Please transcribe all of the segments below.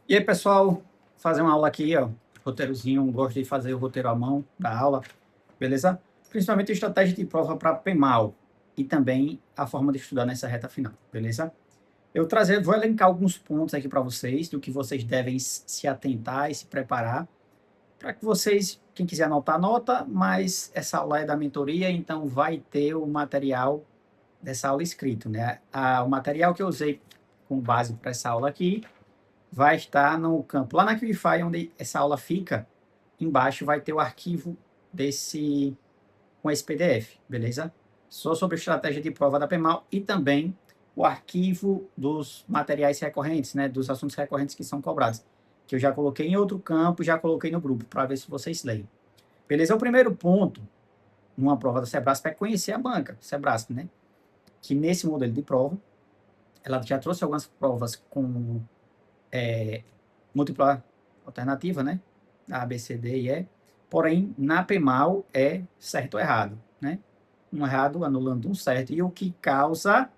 E aí, pessoal, fazer uma aula aqui, ó, roteirozinho, gosto de fazer o roteiro à mão da aula, beleza? Principalmente estratégia de prova para PEMAL e também a forma de estudar nessa reta final, beleza? Vou elencar alguns pontos aqui para vocês, do que vocês devem se atentar e se preparar, para que vocês, quem quiser anotar, anota, mas essa aula é da mentoria, então vai ter o material dessa aula escrito, né? O material que eu usei com base para essa aula aqui vai estar no campo, lá na Qlify, onde essa aula fica, embaixo vai ter o arquivo com esse PDF, beleza? Só sobre estratégia de prova da PEMAL e também o arquivo dos materiais recorrentes, né, dos assuntos recorrentes que são cobrados, que eu já coloquei em outro campo, já coloquei no grupo, para ver se vocês leem. Beleza? O primeiro ponto, numa prova da Sebrasp, é conhecer a banca, Sebrasp, né? Que nesse modelo de prova, ela já trouxe algumas provas com múltipla alternativa, né? A, B, C, D e E. Porém, na PEMAL é certo ou errado, né? Um errado anulando um certo. E o que causa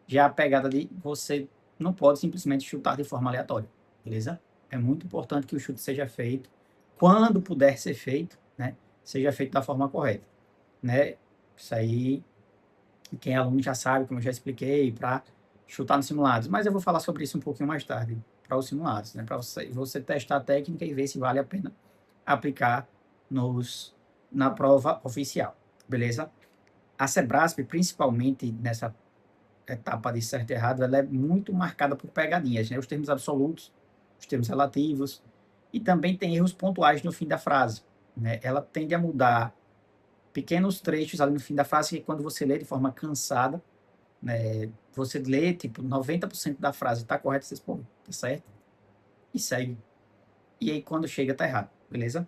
já a pegada de você não pode simplesmente chutar de forma aleatória, beleza? É muito importante que o chute seja feito, quando puder ser feito, né? Seja feito da forma correta, né? Isso aí, quem é aluno já sabe, como eu já expliquei, para chutar nos simulados. Mas eu vou falar sobre isso um pouquinho mais tarde, para os simulados, né? Para você testar a técnica e ver se vale a pena aplicar na prova oficial, beleza? A Sebrasp, principalmente nessa etapa de certo e errado, ela é muito marcada por pegadinhas, né? Os termos absolutos, os termos relativos, e também tem erros pontuais no fim da frase, né? Ela tende a mudar pequenos trechos ali no fim da frase, que quando você lê de forma cansada, né, você lê, tipo, 90% da frase está correta, você pô, tá certo, e segue. E aí, quando chega, tá errado, beleza?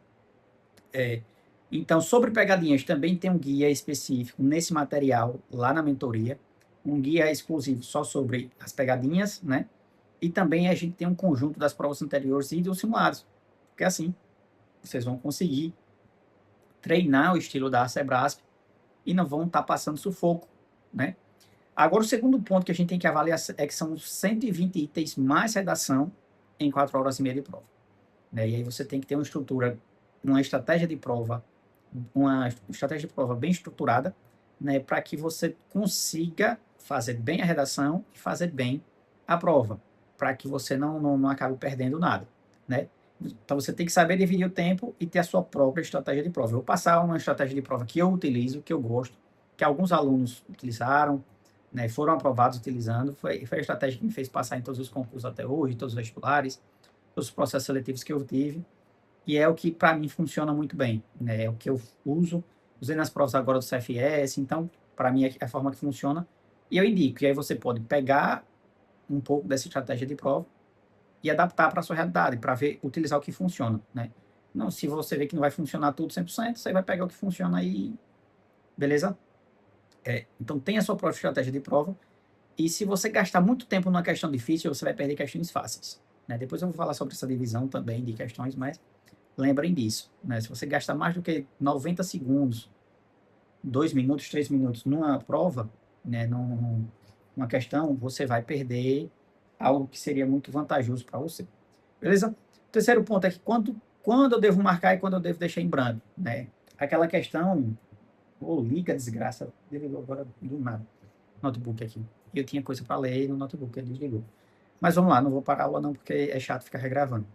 Então, sobre pegadinhas, também tem um guia específico nesse material, lá na mentoria, um guia exclusivo só sobre as pegadinhas, né? E também a gente tem um conjunto das provas anteriores e dos simulados, porque assim, vocês vão conseguir treinar o estilo da Sebrasp e não vão estar passando sufoco, né? Agora, o segundo ponto que a gente tem que avaliar é que são 120 itens mais redação em 4 horas e meia de prova, né? E aí você tem que ter uma estratégia de prova bem estruturada, né, para que você consiga fazer bem a redação e fazer bem a prova, para que você não acabe perdendo nada, né? Então você tem que saber dividir o tempo e ter a sua própria estratégia de prova. Eu vou passar uma estratégia de prova que eu utilizo, que eu gosto, que alguns alunos utilizaram, né, foram aprovados utilizando. Foi a estratégia que me fez passar em todos os concursos até hoje, todos os vestibulares, todos os processos seletivos que eu tive, e é o que para mim funciona muito bem, né? É o que eu usei nas provas agora do CFS, então para mim é a forma que funciona, e eu indico. E aí você pode pegar um pouco dessa estratégia de prova e adaptar para a sua realidade, para ver, utilizar o que funciona, né? Não, se você vê que não vai funcionar tudo 100%, você vai pegar o que funciona aí, beleza? Então tem a sua própria estratégia de prova, e se você gastar muito tempo numa questão difícil, você vai perder questões fáceis, né? Depois eu vou falar sobre essa divisão também de questões, mas lembrem disso, né? Se você gastar mais do que 90 segundos, 2 minutos, 3 minutos numa prova, né, numa questão, você vai perder algo que seria muito vantajoso para você. Beleza? O terceiro ponto é que quando eu devo marcar e quando eu devo deixar em branco, né? Aquela questão, liga, desgraça, desligou agora do nada, notebook aqui. Eu tinha coisa para ler no notebook, ele desligou. Mas vamos lá, não vou parar a aula não, porque é chato ficar regravando.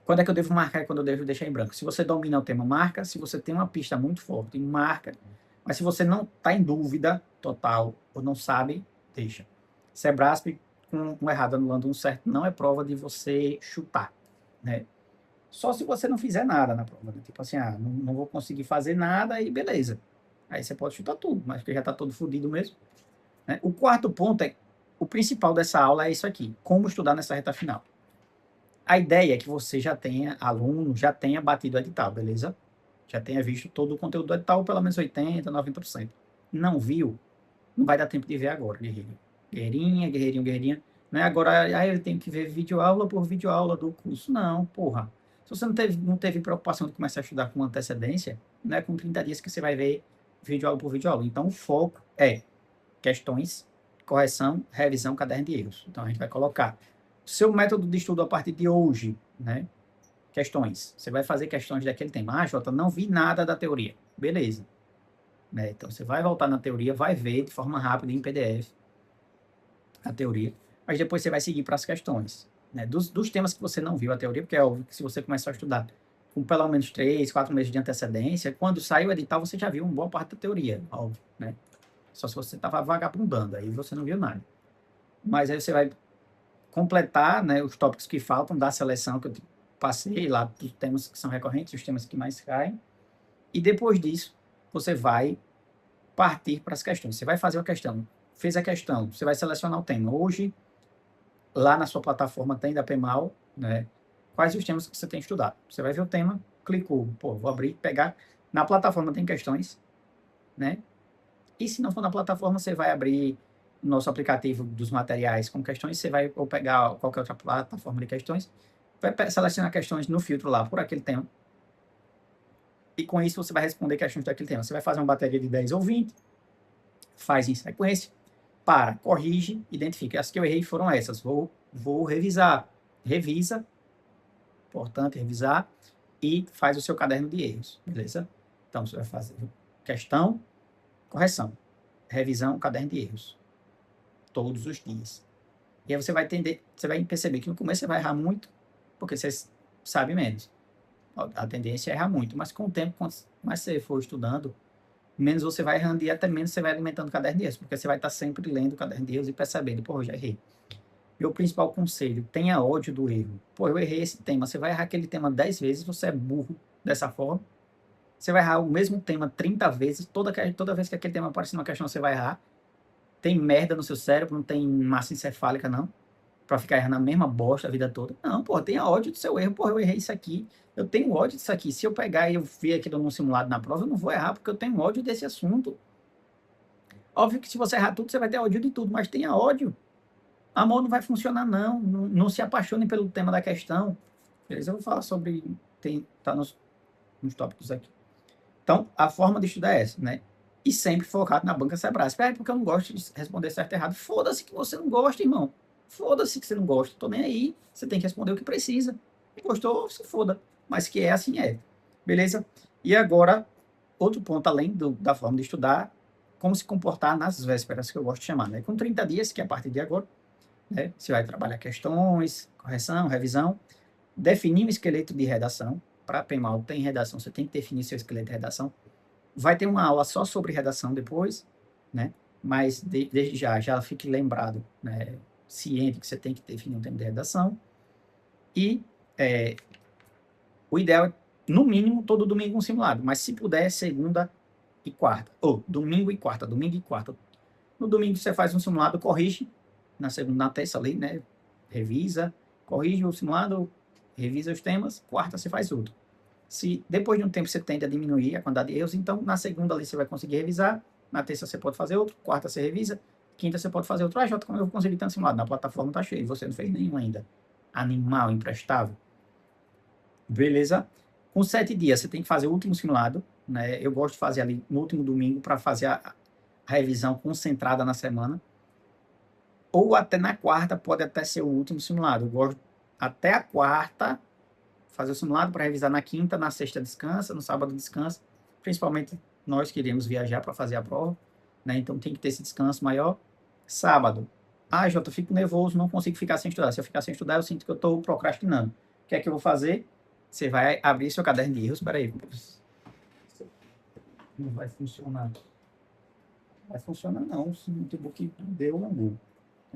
Quando é que eu devo marcar e quando eu devo deixar em branco? Se você domina o tema, marca. Se você tem uma pista muito forte, marca. Mas se você não está em dúvida total ou não sabe, deixa. Sebrasp, com um errado anulando um certo, não é prova de você chutar, né? Só se você não fizer nada na prova, né? Tipo assim, não vou conseguir fazer nada e beleza. Aí você pode chutar tudo, mas porque já está todo fodido mesmo, né? O quarto ponto o principal dessa aula é isso aqui, como estudar nessa reta final. A ideia é que você já tenha aluno, já tenha batido o edital, beleza? Já tenha visto todo o conteúdo do edital, pelo menos 80%, 90%. Não viu? Não vai dar tempo de ver agora, guerreirinho. Guerreirinha, guerreirinho, guerreirinha. Não é agora, eu tenho que ver videoaula por videoaula do curso. Não, porra. Se você não teve preocupação de começar a estudar com antecedência, não é com 30 dias que você vai ver videoaula por videoaula. Então, o foco é questões, correção, revisão, caderno de erros. Então, a gente vai colocar seu método de estudo a partir de hoje, né? Questões. Você vai fazer questões daquele tema. Ah, Jota, não vi nada da teoria. Beleza. Né? Então, você vai voltar na teoria, vai ver de forma rápida em PDF a teoria, mas depois você vai seguir para as questões. Né? Dos temas que você não viu a teoria, porque é óbvio que se você começar a estudar com pelo menos 3, 4 meses de antecedência, quando sai o edital, você já viu uma boa parte da teoria, óbvio, né? Só se você estava vagabundando, aí você não viu nada. Mas aí você vai completar, né, os tópicos que faltam da seleção que eu passei lá, dos temas que são recorrentes, os temas que mais caem, e depois disso, você vai partir para as questões. Você vai fazer a questão, fez a questão, você vai selecionar o tema. Hoje, lá na sua plataforma tem da PEMAL, né, quais os temas que você tem estudado. Você vai ver o tema, clicou, pô, vou abrir, pegar. Na plataforma tem questões, né? E se não for na plataforma, você vai abrir o nosso aplicativo dos materiais com questões, você vai ou pegar qualquer outra plataforma de questões, vai selecionar questões no filtro lá por aquele tema. E com isso você vai responder questões daquele tema. Você vai fazer uma bateria de 10 ou 20, faz em sequência, para, corrige, identifica. As que eu errei foram essas. Vou revisar. Revisa, importante revisar, e faz o seu caderno de erros, beleza? Então, você vai fazer questão, correção, revisão, caderno de erros, todos os dias. E aí você vai entender, você vai perceber que no começo você vai errar muito, porque você sabe menos. A tendência é errar muito, mas com o tempo, quanto mais você for estudando, menos você vai errando e até menos você vai alimentando o caderno de erros, porque você vai estar sempre lendo o caderno de erros e percebendo, pô, eu já errei. Meu principal conselho, tenha ódio do erro. Pô, eu errei esse tema. Você vai errar aquele tema 10 vezes, você é burro dessa forma. Você vai errar o mesmo tema 30 vezes, toda vez que aquele tema aparecer numa questão, você vai errar. Tem merda no seu cérebro, não tem massa encefálica, não, pra ficar errando a mesma bosta a vida toda. Não, pô, tenha ódio do seu erro. Pô, eu errei isso aqui. Eu tenho ódio disso aqui. Se eu pegar e eu ver aquilo num simulado na prova, eu não vou errar, porque eu tenho ódio desse assunto. Óbvio que se você errar tudo, você vai ter ódio de tudo, mas tenha ódio. Amor não vai funcionar, não. Não se apaixone pelo tema da questão. Beleza? Eu vou falar sobre... Tá nos tópicos aqui. Então, a forma de estudar é essa, né? E sempre focado na banca Sebrae. É porque eu não gosto de responder certo e errado. Foda-se que você não gosta, irmão. Foda-se que você não gosta. Tô nem aí. Você tem que responder o que precisa. Se gostou, se foda. Mas que é assim é. Beleza? E agora, outro ponto além da forma de estudar, como se comportar nas vésperas, que eu gosto de chamar, né? Com 30 dias, que é a partir de agora, né? Você vai trabalhar questões, correção, revisão, definir um esqueleto de redação. Para PEMAL tem redação, você tem que definir seu esqueleto de redação. Vai ter uma aula só sobre redação depois, né? Mas desde já fique lembrado, né? Ciente que você tem que definir um tema de redação. E o ideal é, no mínimo, todo domingo um simulado, mas se puder, segunda e quarta. Ou domingo e quarta, domingo e quarta. No domingo você faz um simulado, corrige, na segunda, na terça ali, né? Revisa, corrige o simulado, revisa os temas, quarta você faz outro. Se depois de um tempo você tende a diminuir a quantidade de erros, então na segunda ali você vai conseguir revisar, na terça você pode fazer outro, quarta você revisa, quinta você pode fazer outro. Ah, Jota, como eu vou conseguir tanto simulado? Na plataforma tá cheio, você não fez nenhum ainda. Animal, imprestável. Beleza? Com 7 dias você tem que fazer o último simulado, né? Eu gosto de fazer ali no último domingo para fazer a revisão concentrada na semana. Ou até na quarta, pode até ser o último simulado. Eu gosto até a quarta, fazer o simulado para revisar na quinta, na sexta descansa, no sábado descansa. Principalmente nós queremos viajar para fazer a prova, né? Então tem que ter esse descanso maior. Sábado. Ah, Jota, eu fico nervoso, não consigo ficar sem estudar. Se eu ficar sem estudar, eu sinto que eu estou procrastinando. O que é que eu vou fazer? Você vai abrir seu caderno de erros. Espera aí. Não vai funcionar. Não vai funcionar não. O notebook deu lambu.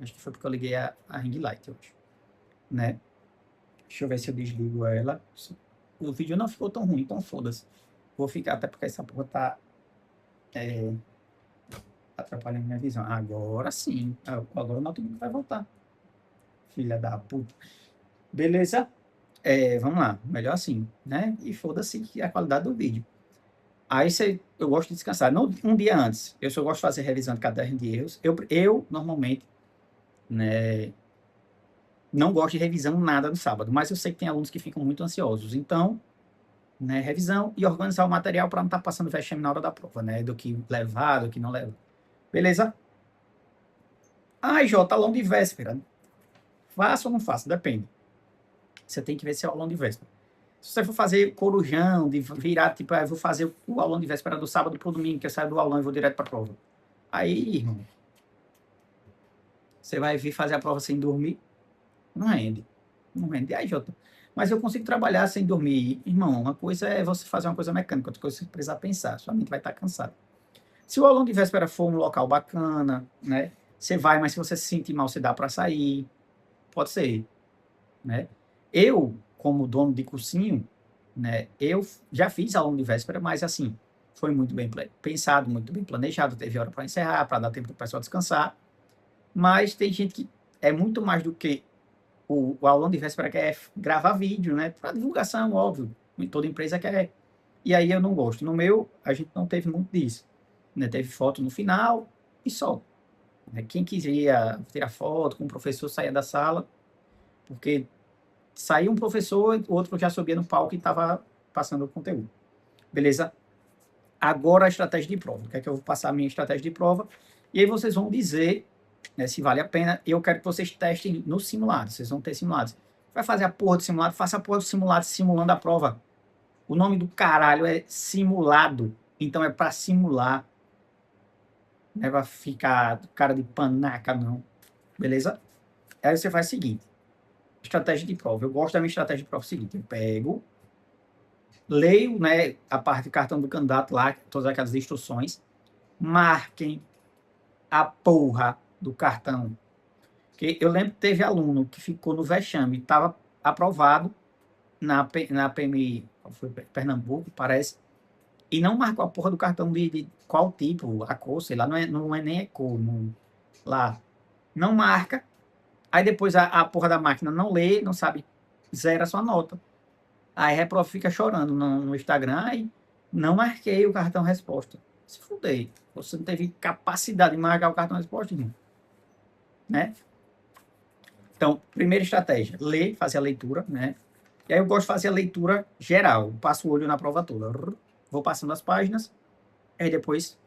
Acho que foi porque eu liguei a ring light hoje, né? Deixa eu ver se eu desligo ela. O vídeo não ficou tão ruim, então foda-se. Vou ficar, até porque essa porra tá atrapalhando minha visão. Agora sim. Agora o notebook vai voltar. Filha da puta. Beleza? Vamos lá. Melhor assim, né? E foda-se a qualidade do vídeo. Aí eu gosto de descansar. Não, um dia antes. Eu só gosto de fazer revisão de caderno de erros. Eu normalmente, né, não gosto de revisão nada no sábado, mas eu sei que tem alunos que ficam muito ansiosos. Então, né, revisão e organizar o material para não estar passando vexame na hora da prova, né? Do que levar, do que não leva. Beleza? Ai, Jota, aulão de véspera. Faço ou não faço? Depende. Você tem que ver se é o aulão de véspera. Se você for fazer corujão, de virar, tipo, eu vou fazer o aulão de véspera do sábado para o domingo, que eu saio do aulão e vou direto para a prova. Aí, irmão, você vai vir fazer a prova sem dormir? Não rende. Não rende. Aí, Jota, mas eu consigo trabalhar sem dormir. Irmão, uma coisa é você fazer uma coisa mecânica, outra coisa é você precisar pensar. Sua mente vai estar cansada. Se o aulão de véspera for um local bacana, né? Você vai, mas se você se sentir mal, você dá para sair. Pode ser, né? Eu, como dono de cursinho, né? Eu já fiz aula de véspera, mas assim, foi muito bem pensado, muito bem planejado, teve hora para encerrar, para dar tempo do pessoal descansar, mas tem gente que é muito mais do que o aulão de véspera que é gravar vídeo, né? Para divulgação, óbvio, toda empresa quer. E aí eu não gosto. No meu, a gente não teve muito disso, né? Teve foto no final e só. Né? Quem queria tirar foto com o professor saía da sala, porque saía um professor, o outro já subia no palco e estava passando o conteúdo. Beleza? Agora a estratégia de prova. Quer que eu vou passar a minha estratégia de prova? E aí vocês vão dizer, né, se vale a pena. Eu quero que vocês testem no simulado. Vocês vão ter simulados. Vai fazer a porra do simulado? Faça a porra do simulado simulando a prova. O nome do caralho é simulado. Então é para simular. Não é para ficar cara de panaca, não. Beleza? Aí você faz o seguinte. Estratégia de prova. Eu gosto da minha estratégia de prova seguinte. Eu pego, leio, né, a parte do cartão do candidato lá, todas aquelas instruções, marquem a porra do cartão. Porque eu lembro que teve aluno que ficou no vexame, estava aprovado na PMI, foi Pernambuco, parece, e não marcou a porra do cartão de qual tipo, a cor, sei lá, não é nem a cor, não, lá. Não marca, aí depois a porra da máquina não lê, não sabe, zera a sua nota. Aí a reprova fica chorando no Instagram e não marquei o cartão resposta. Se fudei. Você não teve capacidade de marcar o cartão resposta, né? Então, primeira estratégia, ler, fazer a leitura, né? E aí eu gosto de fazer a leitura geral. Passo o olho na prova toda. Vou passando as páginas, aí depois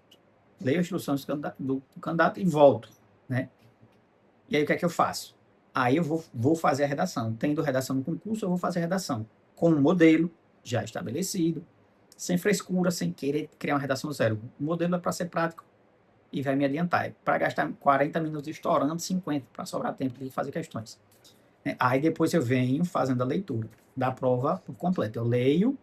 leio as instruções do candidato e volto, né? E aí o que é que eu faço? Aí eu vou fazer a redação. Tendo redação no concurso, eu vou fazer a redação com um modelo já estabelecido, sem frescura, sem querer criar uma redação zero. O modelo é para ser prático e vai me adiantar. É para gastar 40 minutos estourando, 50 para sobrar tempo de fazer questões. Aí depois eu venho fazendo a leitura da prova por completo. Eu leio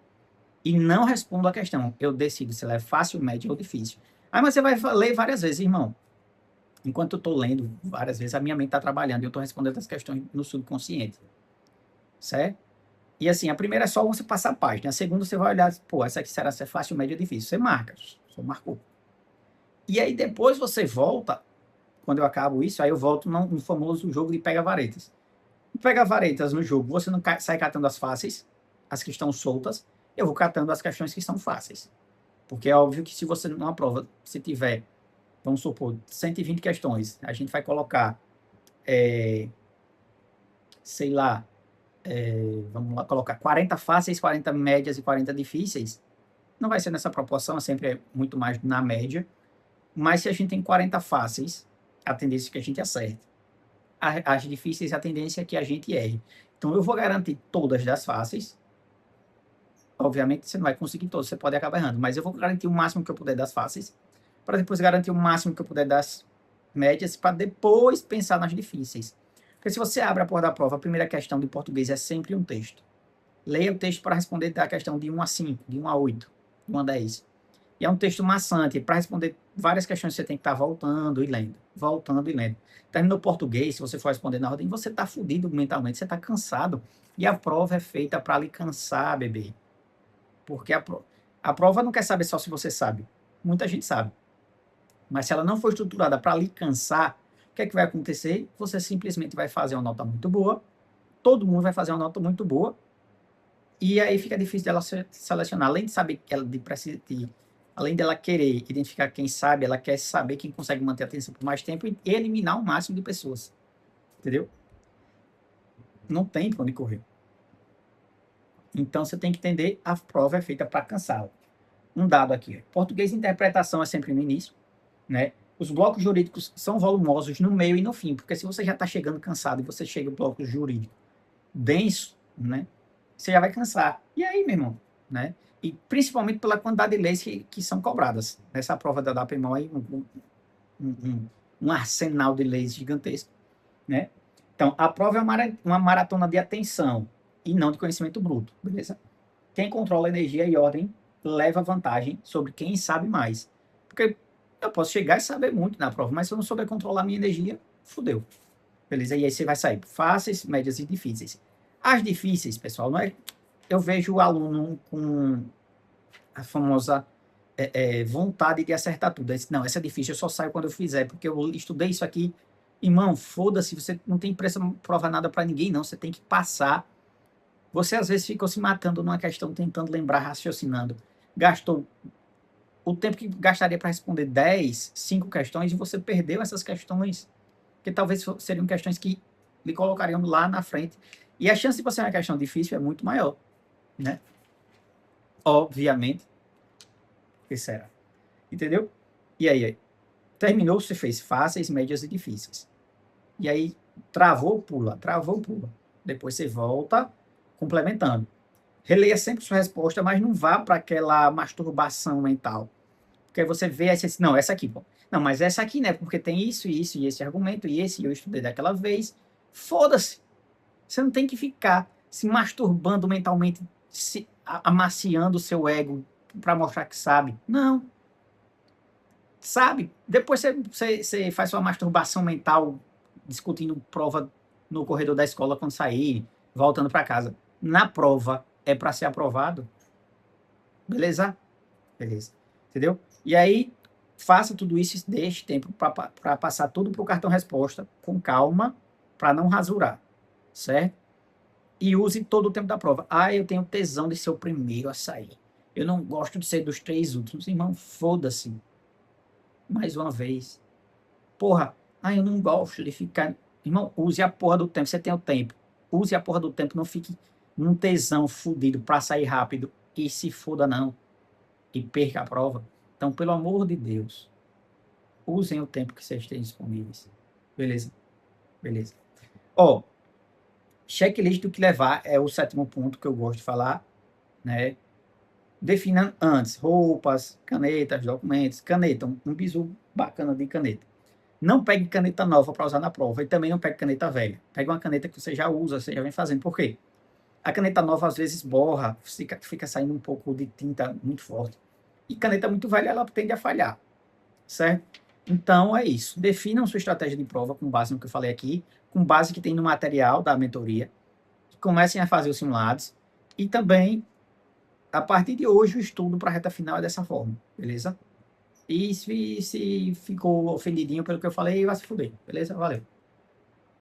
e não respondo a questão. Eu decido se ela é fácil, média ou difícil. Aí você vai ler várias vezes, irmão. Enquanto eu estou lendo várias vezes, a minha mente está trabalhando e eu estou respondendo as questões no subconsciente. Certo? E assim, a primeira é só você passar a página. A segunda você vai olhar, pô, essa aqui será ser fácil, média ou difícil. Você marca, só marcou. E aí depois você volta, quando eu acabo isso, aí eu volto no famoso jogo de pega-varetas. Pega-varetas no jogo, você não sai catando as fáceis, as que estão soltas, eu vou catando as questões que são fáceis. Porque é óbvio que se você numa prova, se tiver, vamos supor, 120 questões, a gente vai colocar, sei lá, vamos lá, colocar 40 fáceis, 40 médias e 40 difíceis, não vai ser nessa proporção, é sempre muito mais na média, mas se a gente tem 40 fáceis, a tendência é que a gente acerte. As difíceis, a tendência é que a gente erre. Então, eu vou garantir todas das fáceis. Obviamente, você não vai conseguir todas, você pode acabar errando, mas eu vou garantir o máximo que eu puder das fáceis, para depois garantir o máximo que eu puder das médias, para depois pensar nas difíceis. Porque se você abre a porta da prova, a primeira questão de português é sempre um texto. Leia o texto para responder da questão de 1 a 5, de 1 a 8, de 1 a 10. E é um texto maçante. Para responder várias questões, você tem que estar voltando e lendo. Voltando e lendo. Terminou o português, se você for responder na ordem, você está fudido mentalmente, você está cansado. E a prova é feita para lhe cansar, bebê. Porque a prova não quer saber só se você sabe. Muita gente sabe. Mas se ela não for estruturada para lhe cansar, o que é que vai acontecer? Você simplesmente vai fazer uma nota muito boa, todo mundo vai fazer uma nota muito boa, e aí fica difícil dela selecionar. Além de saber que ela além dela querer identificar quem sabe, ela quer saber quem consegue manter a atenção por mais tempo e eliminar o máximo de pessoas. Entendeu? Não tem para onde correr. Então você tem que entender, a prova é feita para cansá-la. Um dado aqui, português de interpretação é sempre no início, né? Os blocos jurídicos são volumosos no meio e no fim, porque se você já está chegando cansado e você chega no bloco jurídico denso, né, você já vai cansar. E aí, meu irmão, né? E principalmente pela quantidade de leis que são cobradas. Nessa prova da DAPEMOL aí, um arsenal de leis gigantesco, né? Então, a prova é uma maratona de atenção e não de conhecimento bruto, beleza? Quem controla energia e ordem leva vantagem sobre quem sabe mais. Porque eu posso chegar e saber muito na prova, mas se eu não souber controlar minha energia, fudeu. Beleza? E aí você vai sair fáceis, médias e difíceis. As difíceis, pessoal, não é. Eu vejo o aluno com a famosa vontade de acertar tudo. Não, essa é difícil, eu só saio quando eu fizer, porque eu estudei isso aqui. Irmão, foda-se, você não tem pressa provar nada para ninguém, não. Você tem que passar. Você às vezes ficou se matando numa questão, tentando lembrar, raciocinando. Gastou o tempo que gastaria para responder 10, 5 questões e você perdeu essas questões, que talvez seriam questões que lhe colocariam lá na frente. E a chance de você ter uma questão difícil é muito maior, né? Obviamente. Que será? Entendeu? E aí? Terminou, você fez fáceis, médias e difíceis. E aí, travou, pula, travou, pula. Depois você volta complementando. Releia sempre sua resposta, mas não vá para aquela masturbação mental. Porque aí você vê, aí você diz, não, essa aqui, pô. Não, mas essa aqui, né? Porque tem isso, isso e esse argumento, e esse eu estudei daquela vez. Foda-se. Você não tem que ficar se masturbando mentalmente, se amaciando o seu ego para mostrar que sabe. Não. Sabe? Depois você faz sua masturbação mental discutindo prova no corredor da escola quando sair, voltando para casa. Na prova é para ser aprovado. Beleza? Beleza. Entendeu? E aí, faça tudo isso e deixe tempo para passar tudo para o cartão resposta com calma, para não rasurar. Certo? E use todo o tempo da prova. Ah, eu tenho tesão de ser o primeiro a sair. Eu não gosto de ser dos 3 últimos. Irmão, foda-se. Mais uma vez. Porra, eu não gosto de ficar. Irmão, use a porra do tempo. Você tem o tempo. Use a porra do tempo. Não fique num tesão fudido pra sair rápido e se foda, não. E perca a prova. Então, pelo amor de Deus, usem o tempo que vocês têm disponíveis. Beleza? Beleza. Ó, checklist do que levar é o 7º ponto que eu gosto de falar, né? Defina antes roupas, canetas, documentos, caneta, um bizu bacana de caneta. Não pegue caneta nova para usar na prova e também não pegue caneta velha. Pegue uma caneta que você já usa, você já vem fazendo. Por quê? A caneta nova às vezes borra, fica saindo um pouco de tinta muito forte. E caneta muito velha, ela tende a falhar, certo? Então é isso. Definam sua estratégia de prova com base no que eu falei aqui, com base que tem no material da mentoria. Comecem a fazer os simulados e também, a partir de hoje, o estudo para a reta final é dessa forma, beleza? E se ficou ofendidinho pelo que eu falei, vai se fuder, beleza? Valeu.